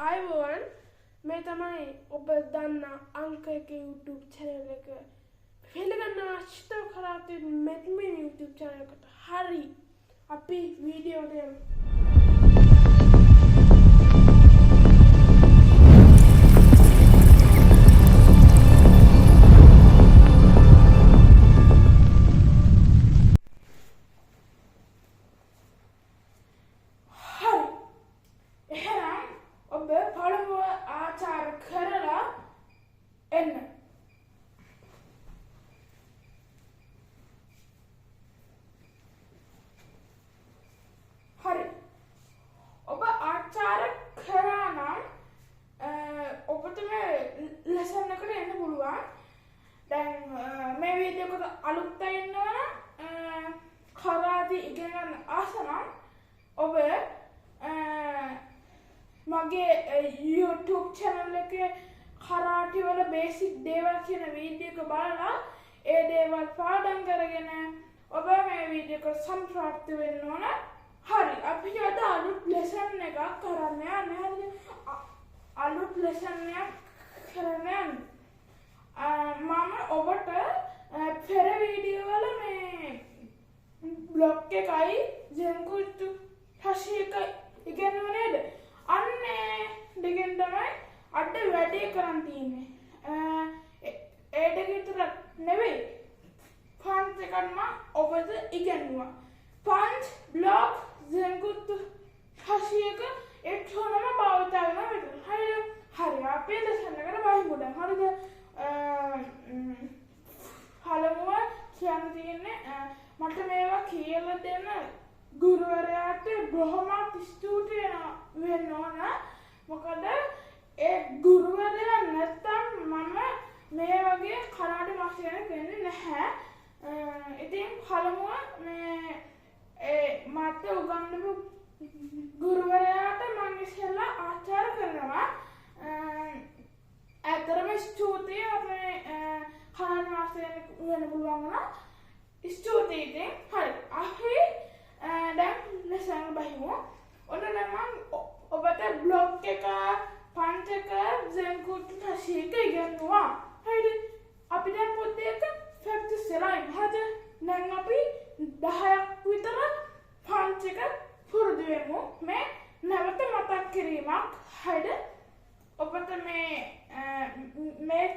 Ivan මේ තමයි ඔබ දන්න අංක එක YouTube channel එක. පිළිගන්නවා ශ්‍රී කරාතේ මෙත්මේ YouTube channel එකට. හරි. අපි වීඩියෝ එක යමු. මේ වීඩියෝ එකට අලුත් අය ඉන්නවා කරාටි ඉගෙන ගන්න ආස නම් ඔබ මගේ YouTube channel එකේ කරාටි වල බේසික් දේවල් කියන වීඩියෝ එක බලලා ඒ දේවල් පාඩම් කරගෙන ඔබ මේ වීඩියෝ එක සම්ප්‍රාප්ත වෙන්න ඕන. හරි. අපි අද අලුත් ලෙසන් එකක් කරන්න යන්නේ. හරිද? අලුත් ලෙසන් එකක් කරන්න යන්නේ. මම ඔබට පෙර වීඩියෝ වල මේ බ්ලොග් එකයි ජෙන්කුට්ටු හෂි එක ඉගෙනුවා නේද? අන්න දෙකෙන් තමයි අද වැඩේ කරන් තියෙන්නේ. ඒ දෙක විතර නෙවෙයි. පන්ච් එකක් මම ඔබට ඉගෙනුවා. පන්ච් බ්ලොග් ජෙන්කුට්ටු හෂි එක ඒ තුනම භාවිත කරනවා විතර. හරිද? හරි. අපි ලෙසන් එකට බහිමු දැන්. හරිද? පළමුව කියන්න තියෙන්නේ මට මේවා කියලා දෙන්න ගුරුවරයාට බොහොමත් ස්තුති වෙන්න ඕන. මොකද ඒ ගුරුවරයා නැත්තම් මම මේ වගේ කරාටි මාස්ටර් කෙනෙක් වෙන්නේ නැහැ. ඉතින් පළමුව මේ මට උගන්වපු ගුරුවරයාට මම ඉස්සෙල්ලා ආචාර කරනවා. ඇතරම ස්තුතියි අපේ කරාටි මාස්ටර් වෙන්න පුළුවන් වුණා. ස්තුතියි ඉතින්. හරි. අපි දැන් ලෙසන් බහිමු. ඔන්න දැන් මම ඔබට බ්ලොග් එක පන්ච් එක ජෙන්කුට්ටු හෂි එක ඉගෙනුවා. හරිද? අපි දැන් පොඩ්ඩක් එක ප්‍රැක්ටිස් කරලා ඉමු. හරිද? දැන් අපි 10ක් විතර පන්ච් එක පුරුදු වෙමු. මේ නැවත මතක් කිරීමක්. හරිද? ඔබට මේ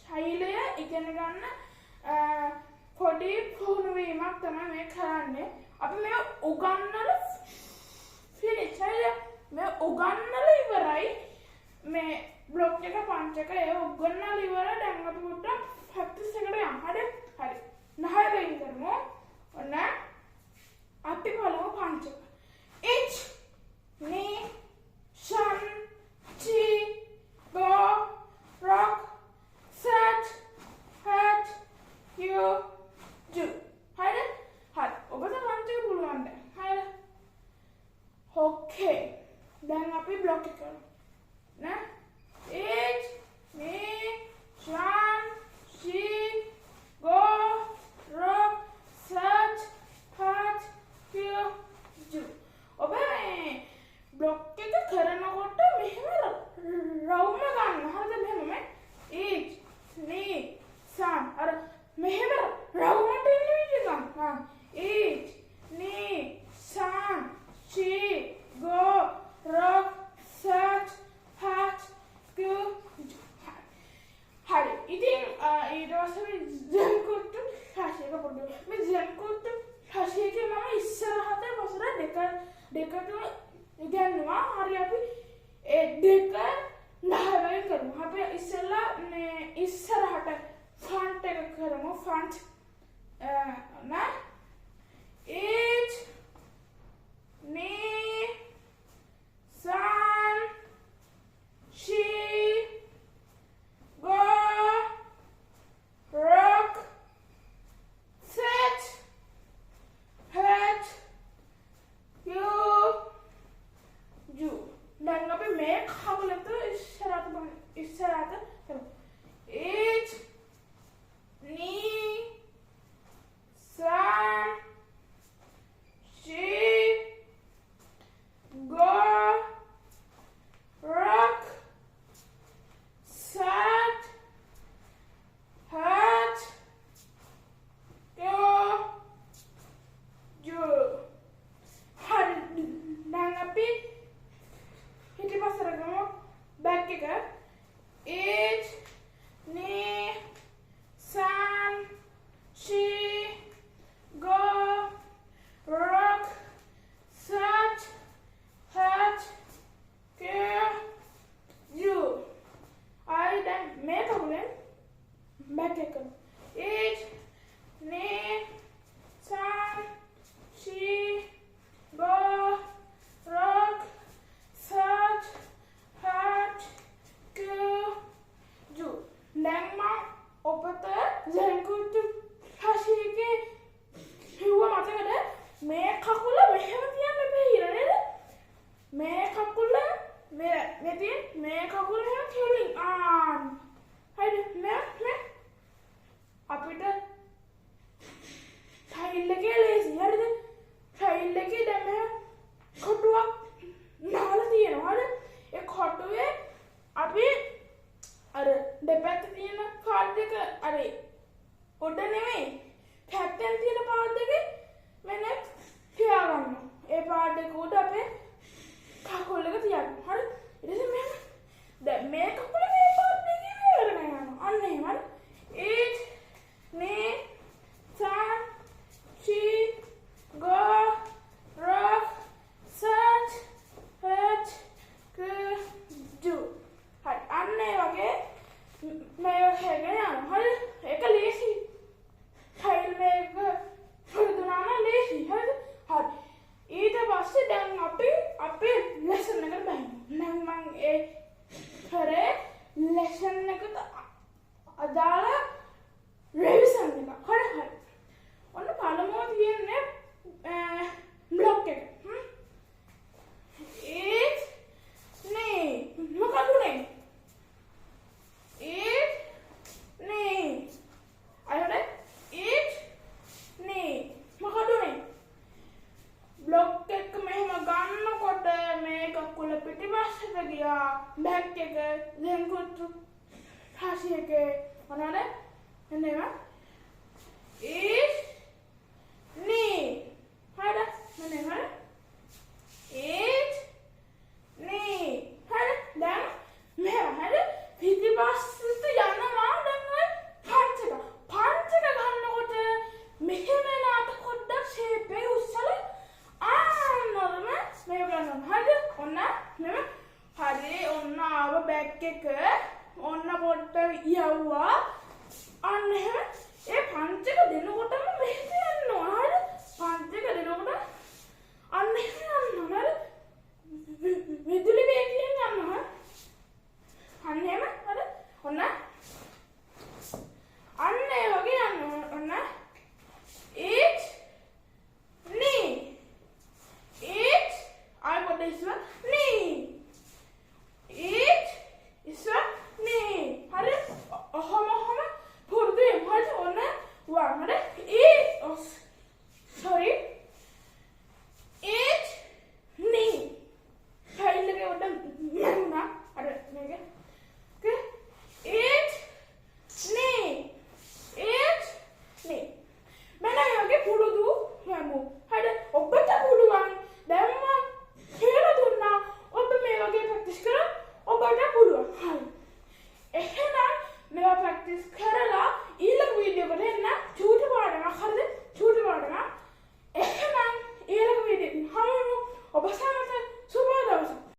ශෛලය ඉගෙන ගන්න පොඩි පුහුණු වීමක් තමයි මේ කරන්නේ. අපි මේ උගන්වලා ෆිනිෂ් හරිද? මේ උගන්වලා ඉවරයි. මේ බ්ලොග් එක පන්ච් එක ඒ උගන්වලා ඉවරයි. දැන් අපි පොඩ්ඩක් ප්‍රැක්ටිස් එකට යමු. හරි? හරි. 9 වෙනි කරමු. ඔන්න අපි බලමු පන්ච් එක. 1 2 3 go, rock, set, hat, you, do. හරිද? හරි. ඔබට පන්ච් එක පුළුවන් දැන්. හරිද? ඕකේ. දැන් අපි බ්ලොක් එක කරමු. නේ? 1 2 3 4 go, rock, set, hat, you, do. ඔබ බ්ලොක් එක කරනකොට මෙහෙම රවුම ගන්න. හරිද? මෙහෙම මේ 1 2 3 අර මෙහෙම රවුමට ඉන්න විදිහ ගන්න. 1 2 3 4 go, rock, set, hat, go. හරි. ඉතින් ඊට පස්සේ ජෙන්කුට්ටු හෂි එක පොඩ්ඩක්. මේ ජෙන්කුට්ටු හෂි එකේ මම ඉස්සරහට වසර දෙකට ඉගෙනුවා. හරි. අපි ඒ දෙක 10 වෙනි කරමු. අපි ඉස්සෙල්ලා මේ ඉස්සරහට ෆ්‍රන්ට් එක කරමු. ෆ්‍රන්ට් නා 1 2 3 4 go, rock, set, hat, you, do. දැන් අපි මේ කවලත ඉස්සරහට කරමු. 1 2 3 4 go, මේ කකුල එහෙම කෙලින් හරිද මේ අපිට ටයිල් එකේ ලේසි හරිද ටයිල් එකේ දැන් මෙහෙම කොටුවක් නාලා තියෙනවා හරිද ඒ කොටුවේ අපි අර දෙපැත්තේ තියෙන කාඩ් එක අර උඩ නෙමෙයි පැත්තෙන් තියෙන පාඩ් එකේ මෙන්න තියාගන්න. ඒ පාඩ් එක උඩ අපේ කකුල් එක තියන්න. හරි? ඊට පස්සේ මෙහෙම දැන් මේ කකුල මේ පාඩ් එකේ ඉවරගෙන යනවා. අන්න එහෙම හරි. 8 9 10 go rock set hurt do. හරි. අන්න ඒ වගේ මේ හැගෙන යනවා. හරි? ඒක ලේසි. ටයිල් මේක පුරුදුනා නම් ලේසි. හරිද? හරි. ඊට පස්සේ දැන් අපි අපේ ලෙසන් එකට බහිමු. දැන් මම ඒ කරේ ලෙසන් එකට අදාළ රිවිෂන් එක. හරි. ඔන්න පළමුව තියෙන්නේ බ්ලොක් එක. ඒත් නේ මොකද උනේ? ඒත් නේ අයෝනේ ඒත් නේ මොකද උනේ? බ්ලොක් එක මෙහෙම ගන්නකොට මේ කකුල පිටිපස්සට ගියා බෑක් එක දැන් කුතු හසියකේ මොනවාද එන්නේම ඒත් නේ හරිද මෙන්න හරි ඒත් නේ හරි දැන් මෙහෙම හරි පිටිපස්සට යනවා දැන් ඔය පංචක ගන්නකොට මෙහෙම නාට පොඩ්ඩක් ෂේප් එක උස්සලා ආන්නොරම මේක ගන්නවා හරිද ඔන්න මෙහෙම හරි ඔන්න ආව බෑක් එක ඔන්න පොඩ්ඩක් යවුවා අන්න එහෙම ඒ පංචක දෙනකොටම මෙහෙම